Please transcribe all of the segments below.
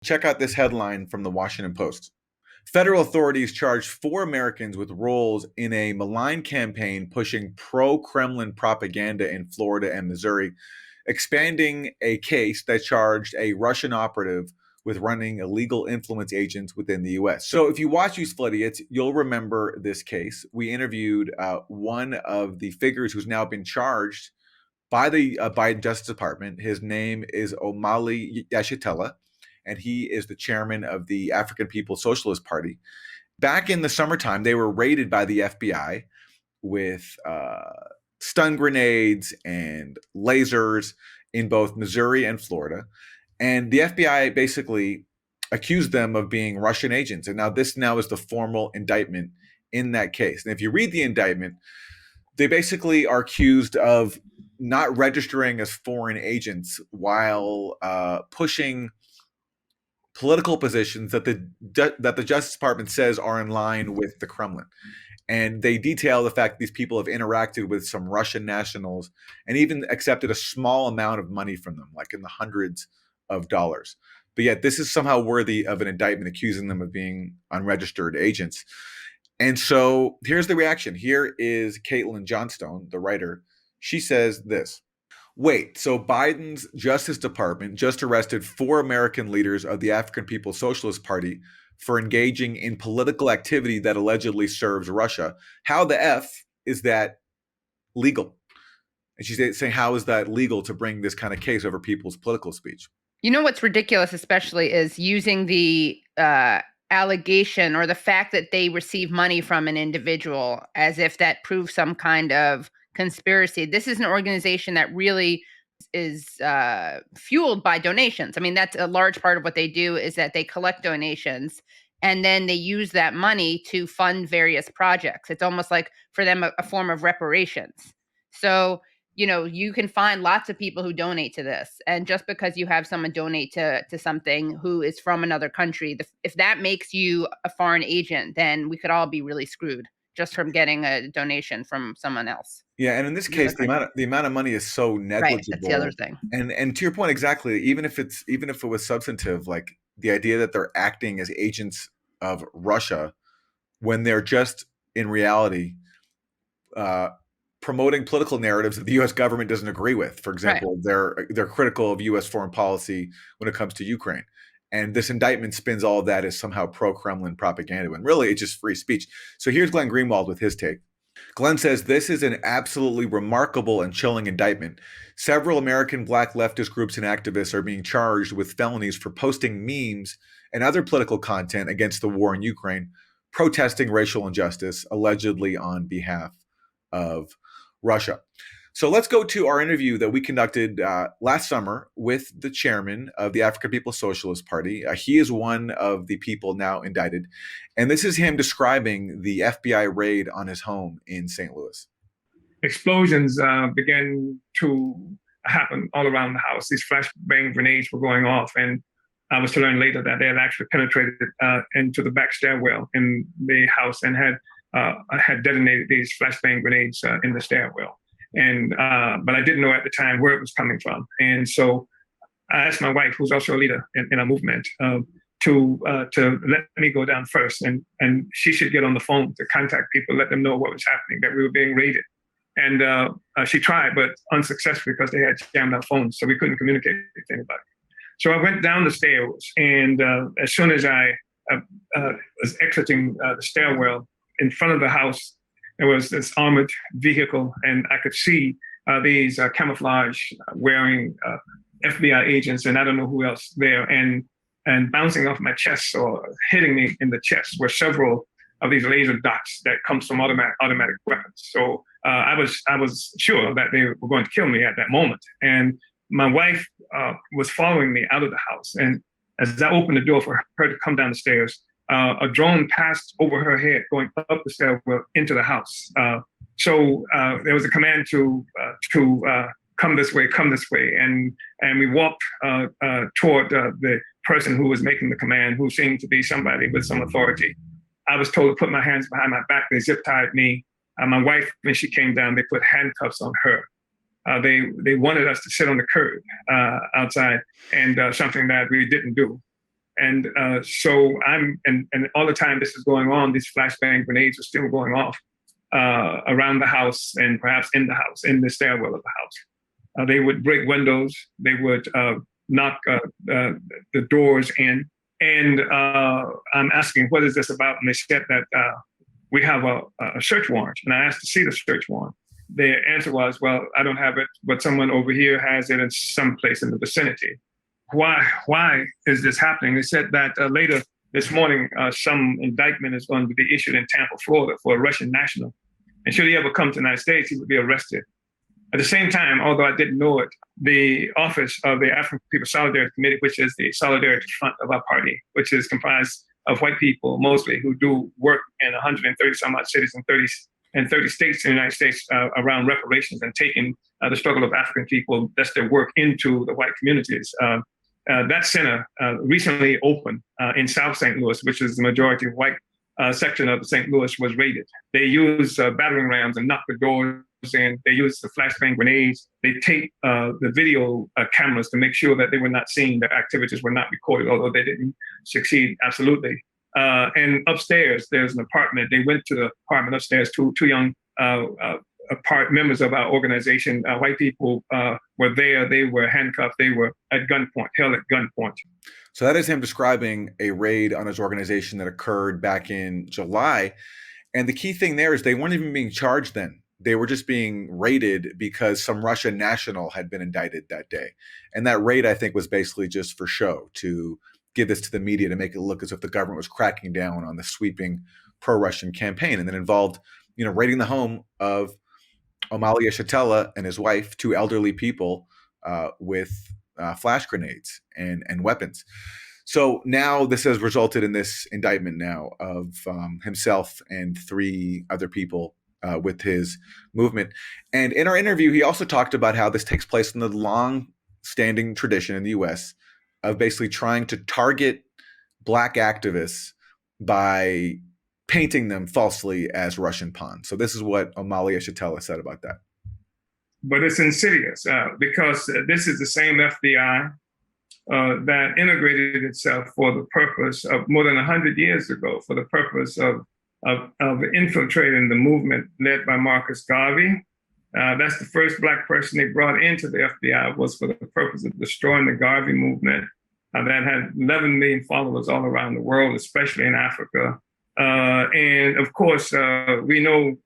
Check out this headline from the Washington Post. Federal authorities charged 4 Americans with roles in a malign campaign pushing pro-Kremlin propaganda in Florida and Missouri, expanding a case that charged a Russian operative with running illegal influence agents within the U.S. So if you watch Useful Idiots, you'll remember this case. We interviewed one of the figures who's now been charged by the Biden Justice Department. His name is Omali Yeshitela, and he is the chairman of the African People's Socialist Party. Back in the summertime, they were raided by the FBI with stun grenades and lasers in both Missouri and Florida. And the FBI basically accused them of being Russian agents. And this is the formal indictment in that case. And if you read the indictment, they basically are accused of not registering as foreign agents while pushing political positions that the Justice Department says are in line with the Kremlin. And they detail the fact that these people have interacted with some Russian nationals and even accepted a small amount of money from them, like in the hundreds of dollars. But yet this is somehow worthy of an indictment accusing them of being unregistered agents. And so here's the reaction. Here is Caitlin Johnstone, the writer. She says this. Wait, so Biden's Justice Department just arrested 4 American leaders of the African People's Socialist Party for engaging in political activity that allegedly serves Russia. How the F is that legal? And she's saying, how is that legal to bring this kind of case over people's political speech? You know what's ridiculous, especially, is using the allegation or the fact that they receive money from an individual as if that proves some kind of conspiracy. This is an organization that really is fueled by donations. I mean, that's a large part of what they do, is that they collect donations and then they use that money to fund various projects. It's almost like for them a form of reparations. So, you can find lots of people who donate to this. And just because you have someone donate to something who is from another country, if that makes you a foreign agent, then we could all be really screwed just from getting a donation from someone else. Yeah, and in this case, the amount of money is so negligible. Right, that's the other thing. And to your point, exactly. Even if it was substantive, like the idea that they're acting as agents of Russia when they're just in reality promoting political narratives that the U.S. government doesn't agree with. For example, right. They're critical of U.S. foreign policy when it comes to Ukraine. And this indictment spins all of that as somehow pro-Kremlin propaganda, when really it's just free speech. So here's Glenn Greenwald with his take. Glenn says, this is an absolutely remarkable and chilling indictment. Several American Black leftist groups and activists are being charged with felonies for posting memes and other political content against the war in Ukraine, protesting racial injustice, allegedly on behalf of Russia. So let's go to our interview that we conducted last summer with the chairman of the African People's Socialist Party. He is one of the people now indicted. And this is him describing the FBI raid on his home in St. Louis. Explosions began to happen all around the house. These flashbang grenades were going off. And I was to learn later that they had actually penetrated into the back stairwell in the house and had detonated these flashbang grenades in the stairwell. And but I didn't know at the time where it was coming from. And so I asked my wife, who's also a leader in our movement, to let me go down first. And she should get on the phone to contact people, let them know what was happening, that we were being raided. And she tried, but unsuccessfully, because they had jammed our phones, so we couldn't communicate with anybody. So I went down the stairs, and as soon as I was exiting the stairwell, in front of the house, there was this armored vehicle, and I could see these camouflage wearing FBI agents, and I don't know who else there. And bouncing off my chest or hitting me in the chest were several of these laser dots that comes from automatic weapons. So I was sure that they were going to kill me at that moment. And my wife was following me out of the house. And as I opened the door for her to come down the stairs, a drone passed over her head, going up the stairwell into the house. So there was a command to come this way, and we walked toward the person who was making the command, who seemed to be somebody with some authority. I was told to put my hands behind my back. They zip tied me. My wife, when she came down, they put handcuffs on her. They wanted us to sit on the curb outside, and something that we didn't do. And so and all the time this is going on, these flashbang grenades are still going off around the house and perhaps in the house, in the stairwell of the house. They would break windows. They would knock the doors in. And I'm asking, what is this about? And they said that we have a search warrant. And I asked to see the search warrant. The answer was, well, I don't have it, but someone over here has it in some place in the vicinity. Why is this happening? They said that later this morning, some indictment is going to be issued in Tampa, Florida for a Russian national. And should he ever come to the United States, he would be arrested. At the same time, although I didn't know it, the office of the African People's Solidarity Committee, which is the Solidarity Front of our party, which is comprised of white people mostly who do work in 130 some odd cities and 30 states in the United States around reparations and taking the struggle of African people, that's their work, into the white communities. That center recently opened in South St. Louis, which is the majority white section of St. Louis, was raided. They used battering rams and knocked the doors in. They used the flashbang grenades. They taped the video cameras to make sure that they were not seen, their activities were not recorded, although they didn't succeed absolutely. And upstairs, there's an apartment. They went to the apartment upstairs. Two young members of our organization, white people, were there. They were handcuffed. They were at gunpoint, held at gunpoint. So that is him describing a raid on his organization that occurred back in July. And the key thing there is they weren't even being charged then. They were just being raided because some Russian national had been indicted that day. And that raid, I think, was basically just for show, to give this to the media, to make it look as if the government was cracking down on the sweeping pro-Russian campaign, and then involved, raiding the home of Amalia Shatella and his wife, two elderly people with flash grenades and weapons. So now this has resulted in this indictment now of himself and three other people with his movement. And in our interview, he also talked about how this takes place in the long-standing tradition in the U.S. of basically trying to target Black activists by painting them falsely as Russian pawns. So this is what Amalia Shatella said about that. But it's insidious because this is the same FBI that integrated itself for the purpose of more than 100 years ago, for the purpose of infiltrating the movement led by Marcus Garvey. That's the first Black person they brought into the FBI, was for the purpose of destroying the Garvey movement that had 11 million followers all around the world, especially in Africa. And of course, we know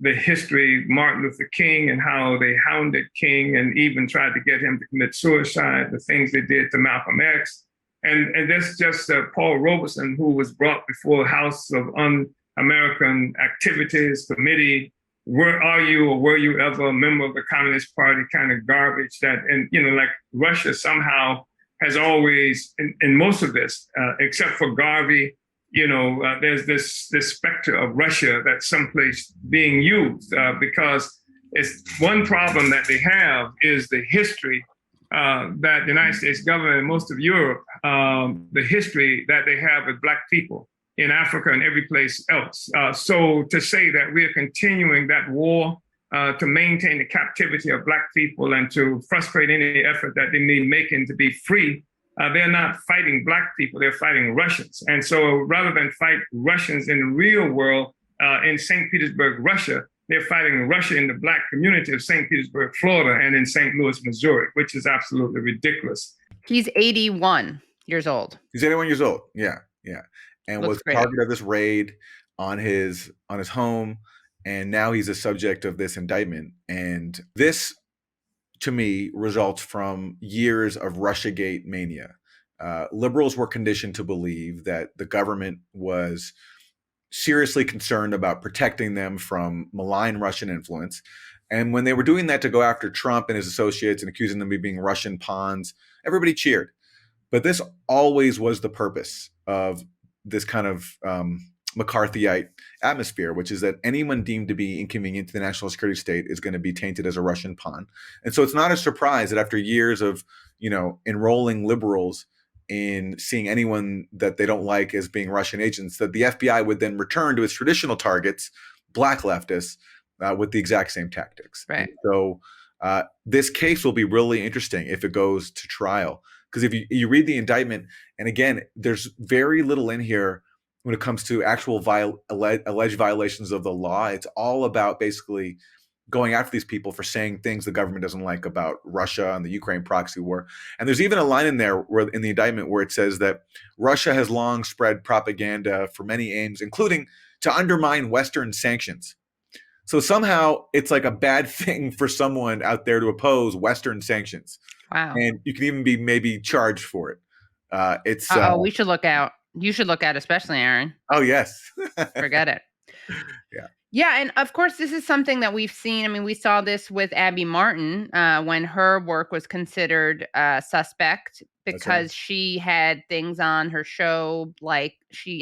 the history, Martin Luther King, and how they hounded King and even tried to get him to commit suicide, the things they did to Malcolm X. And that's just Paul Robeson, who was brought before the House of Un-American Activities Committee. Where are you, or were you ever a member of the Communist Party? Kind of garbage that, and like Russia somehow has always, in most of this, except for Garvey, there's this specter of Russia that's someplace being used because it's one problem that they have is the history that the United States government and most of Europe, the history that they have with Black people in Africa and every place else. So to say that we are continuing that war to maintain the captivity of Black people and to frustrate any effort that they may be making to be free, they're not fighting Black people, they're fighting Russians. And so rather than fight Russians in the real world in St. Petersburg, Russia, they're fighting Russia in the Black community of St. Petersburg, Florida, and in St. Louis, Missouri, which is absolutely ridiculous. He's 81 years old. He's 81 years old. Yeah. And Looks was great. target of this raid on his home. And now he's a subject of this indictment. And this, to me, results from years of russiagate mania. Liberals were conditioned to believe that the government was seriously concerned about protecting them from malign Russian influence. And when they were doing that to go after Trump and his associates and accusing them of being Russian pawns, everybody cheered. But this always was the purpose of this kind of McCarthyite atmosphere, which is that anyone deemed to be inconvenient to the national security state is going to be tainted as a Russian pawn. And so it's not a surprise that after years of, enrolling liberals in seeing anyone that they don't like as being Russian agents, that the FBI would then return to its traditional targets, Black leftists, with the exact same tactics. Right. And so this case will be really interesting if it goes to trial, Because if you read the indictment, and again, there's very little in here when it comes to actual alleged violations of the law. It's all about basically going after these people for saying things the government doesn't like about Russia and the Ukraine proxy war. And there's even a line in there where in the indictment where it says that Russia has long spread propaganda for many aims, including to undermine Western sanctions. So somehow it's like a bad thing for someone out there to oppose Western sanctions. Wow. And you can even be maybe charged for it. We should look out. You should look out, especially Aaron. Oh, yes. Forget it. Yeah. Yeah. And of course, this is something that we've seen. I mean, we saw this with Abby Martin when her work was considered suspect because she had things on her show. Like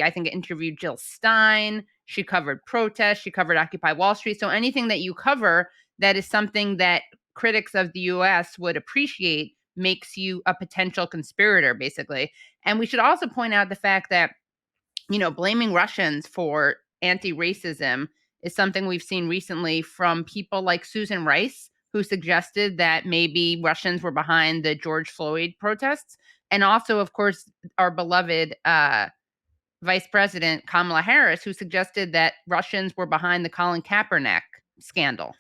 I think, interviewed Jill Stein. She covered protests. She covered Occupy Wall Street. So anything that you cover that is something that critics of the U.S. would appreciate makes you a potential conspirator, basically. And we should also point out the fact that, blaming Russians for anti-racism is something we've seen recently from people like Susan Rice, who suggested that maybe Russians were behind the George Floyd protests. And also, of course, our beloved Vice President Kamala Harris, who suggested that Russians were behind the Colin Kaepernick scandal.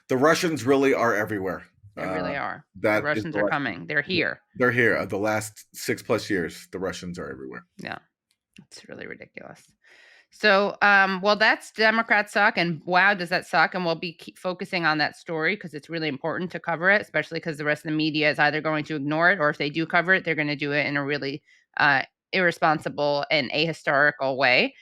The Russians really are everywhere. They really are. The Russians are coming. They're here. They're here. The last 6+ years, the Russians are everywhere. Yeah. It's really ridiculous. So, well, that's Democrats suck. And wow, does that suck? And we'll be focusing on that story because it's really important to cover it, especially because the rest of the media is either going to ignore it, or if they do cover it, they're going to do it in a really irresponsible and ahistorical way.